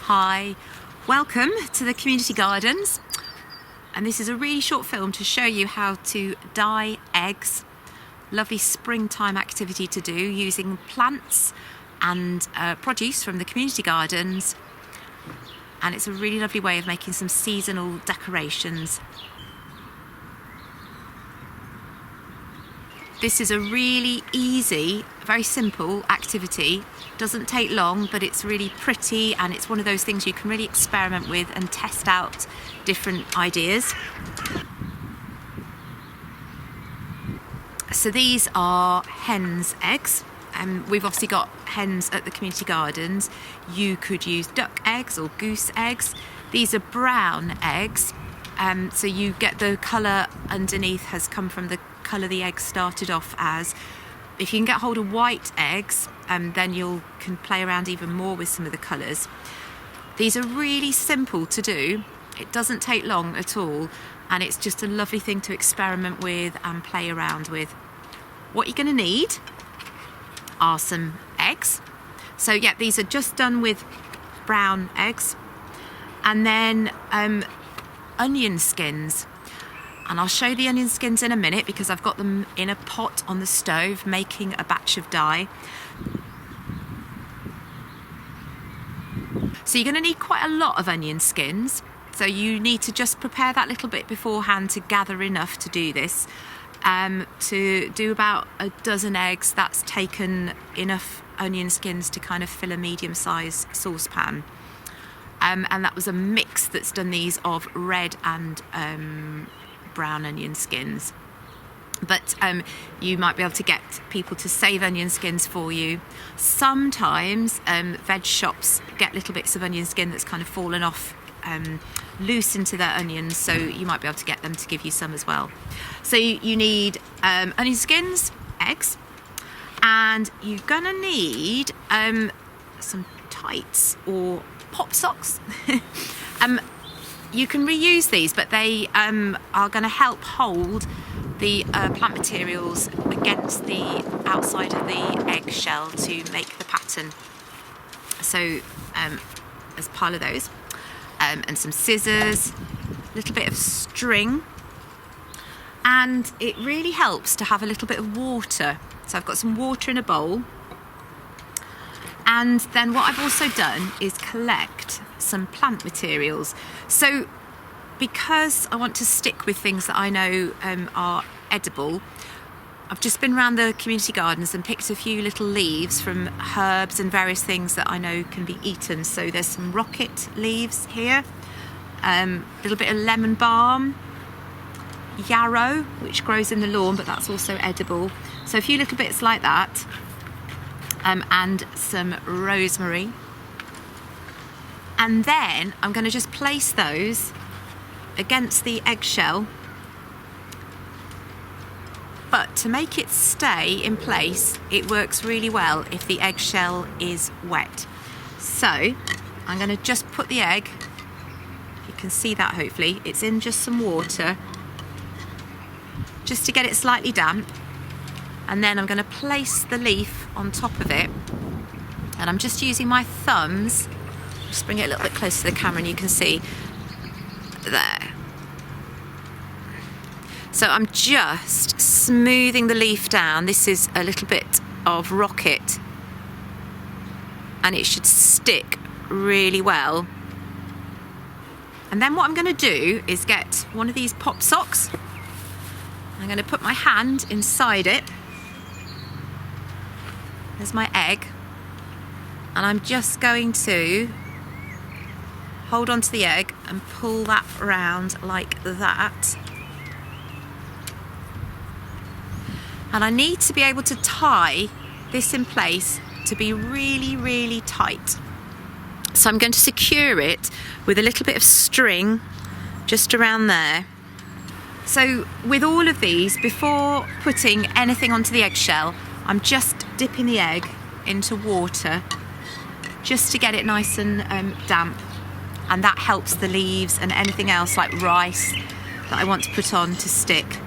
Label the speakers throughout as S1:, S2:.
S1: Hi, welcome to the community gardens, and this is a really short film to show you how to dye eggs. Lovely springtime activity to do using plants and produce from the community gardens, and it's a really lovely way of making some seasonal decorations. This is a really easy, very simple activity. Doesn't take long, but it's really pretty, and it's one of those things you can really experiment with and test out different ideas. So these are hen's eggs. We've obviously got hens at the community gardens. You could use duck eggs or goose eggs. These are brown eggs. So you get the colour underneath has come from the colour the egg started off as. If you can get hold of white eggs, then you can play around even more with some of the colours. These are really simple to do. It doesn't take long at all, and it's just a lovely thing to experiment with and play around with. What you're going to need are some eggs. So yeah, these are just done with brown eggs, and then onion skins. And I'll show the onion skins in a minute because I've got them in a pot on the stove making a batch of dye. So you're going to need quite a lot of onion skins. So you need to just prepare that little bit beforehand to gather enough to do this. To do about a dozen eggs, that's taken enough onion skins to kind of fill a medium-sized saucepan. And that was a mix that's done these of red and brown onion skins. But you might be able to get people to save onion skins for you. Sometimes veg shops get little bits of onion skin that's kind of fallen off loose into their onions, so you might be able to get them to give you some as well. So you need onion skins, eggs, and you're gonna need some tights or pop socks. You can reuse these, but they are going to help hold the plant materials against the outside of the eggshell to make the pattern. So there's a pile of those, and some scissors, a little bit of string, and it really helps to have a little bit of water. So I've got some water in a bowl, and then what I've also done is collect some plant materials. So because I want to stick with things that I know are edible, I've just been around the community gardens and picked a few little leaves from herbs and various things that I know can be eaten. So there's some rocket leaves here, a little bit of lemon balm, yarrow, which grows in the lawn, but that's also edible. So a few little bits like that, and some rosemary. And then I'm going to just place those against the eggshell, but to make it stay in place, it works really well if the eggshell is wet. So I'm going to just put the egg, you can see that hopefully, it's in just some water, just to get it slightly damp, and then I'm going to place the leaf on top of it, and I'm just using my thumbs. Just bring it a little bit closer to the camera and you can see there. So I'm just smoothing the leaf down. This is a little bit of rocket, and it should stick really well. And then what I'm going to do is get one of these pop socks. I'm going to put my hand inside it. There's my egg, and I'm just going to hold on to the egg and pull that round like that. And I need to be able to tie this in place to be really, really tight. So I'm going to secure it with a little bit of string just around there. So with all of these, before putting anything onto the eggshell, I'm just dipping the egg into water just to get it nice and damp. And that helps the leaves and anything else like rice that I want to put on to stick.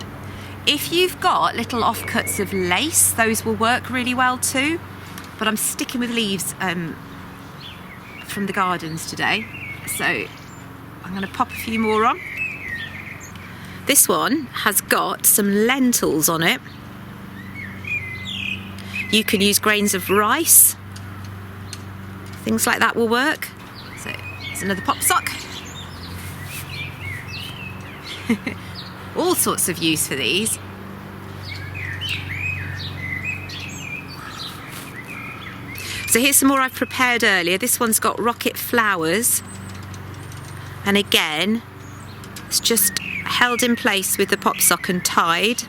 S1: If you've got little offcuts of lace, those will work really well too, but I'm sticking with leaves from the gardens today. So I'm going to pop a few more on. This one has got some lentils on it. You can use grains of rice. Things like that will work. So it's another pop sock. All sorts of use for these. So here's some more I've prepared earlier. This one's got rocket flowers. And again, it's just held in place with the pop sock and tied.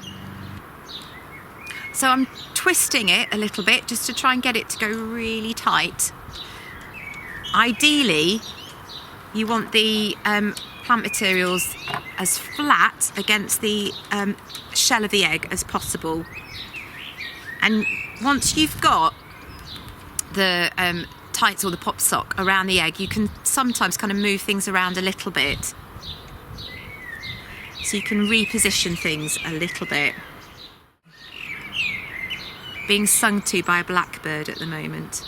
S1: So I'm twisting it a little bit just to try and get it to go really tight. Ideally, you want the plant materials as flat against the shell of the egg as possible. And once you've got the tights or the pop sock around the egg, you can sometimes kind of move things around a little bit. So you can reposition things a little bit. Being sung to by a blackbird at the moment.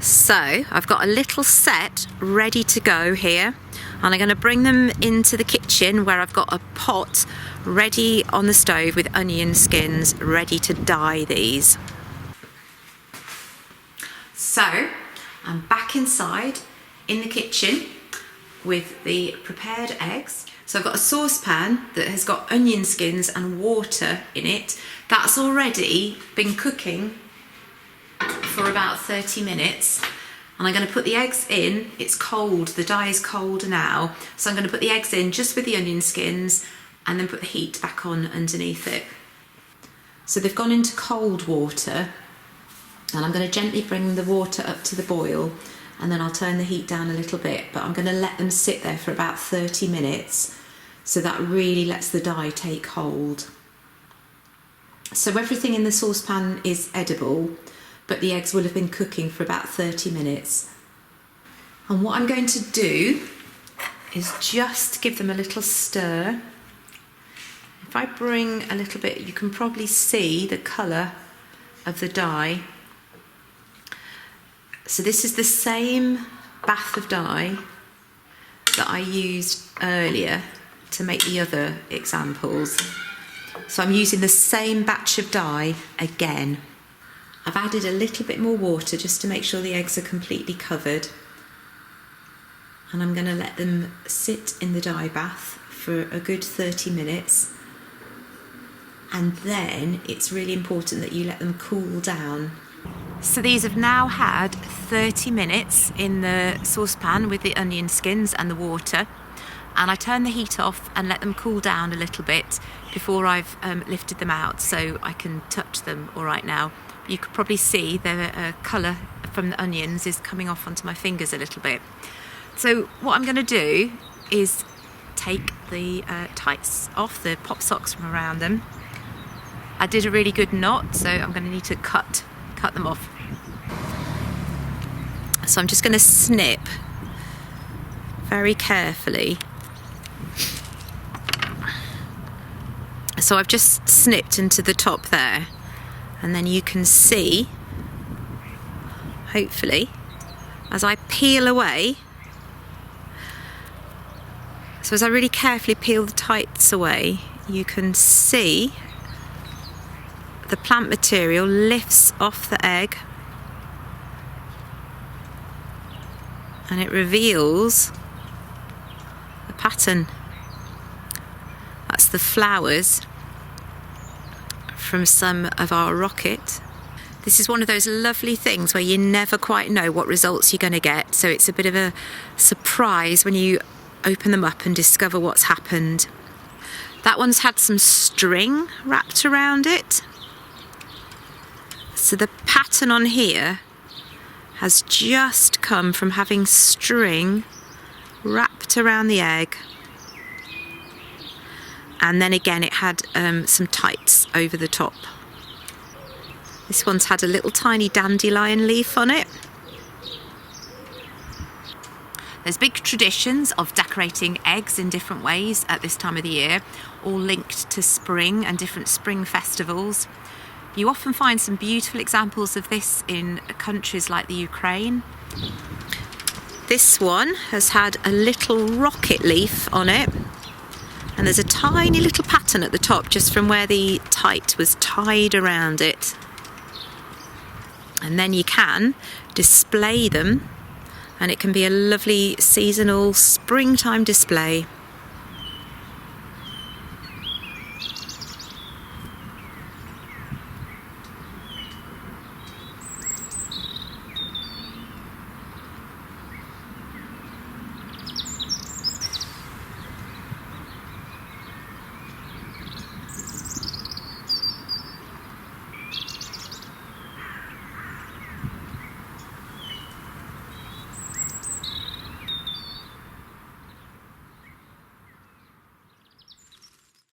S1: So I've got a little set ready to go here, and I'm going to bring them into the kitchen where I've got a pot ready on the stove with onion skins ready to dye these. So I'm back inside in the kitchen with the prepared eggs. So I've got a saucepan that has got onion skins and water in it. That's already been cooking for about 30 minutes. And I'm going to put the eggs in. It's cold, the dye is cold now. So I'm going to put the eggs in just with the onion skins and then put the heat back on underneath it. So they've gone into cold water, and I'm going to gently bring the water up to the boil, and then I'll turn the heat down a little bit, but I'm going to let them sit there for about 30 minutes. So that really lets the dye take hold. So everything in the saucepan is edible, but the eggs will have been cooking for about 30 minutes. And what I'm going to do is just give them a little stir. If I bring a little bit, you can probably see the colour of the dye. So this is the same bath of dye that I used earlier to make the other examples. So I'm using the same batch of dye again. I've added a little bit more water just to make sure the eggs are completely covered. And I'm going to let them sit in the dye bath for a good 30 minutes. And then it's really important that you let them cool down. So these have now had 30 minutes in the saucepan with the onion skins and the water. And I turn the heat off and let them cool down a little bit before I've lifted them out, so I can touch them all right now. You could probably see the colour from the onions is coming off onto my fingers a little bit. So what I'm going to do is take the tights off, the pop socks from around them. I did a really good knot, so I'm going to need to cut them off. So I'm just going to snip very carefully. So I've just snipped into the top there, and then you can see, hopefully, as I peel away, so as I really carefully peel the tights away, you can see the plant material lifts off the egg and it reveals a pattern. That's the flowers from some of our rocket. This is one of those lovely things where you never quite know what results you're going to get, so it's a bit of a surprise when you open them up and discover what's happened. That one's had some string wrapped around it. So the pattern on here has just come from having string wrapped around the egg. And then again it had some tights over the top. This one's had a little tiny dandelion leaf on it. There's big traditions of decorating eggs in different ways at this time of the year, all linked to spring and different spring festivals. You often find some beautiful examples of this in countries like the Ukraine. This one has had a little rocket leaf on it, and there's a tiny little pattern at the top just from where the tite was tied around it. And then you can display them, and it can be a lovely seasonal springtime display.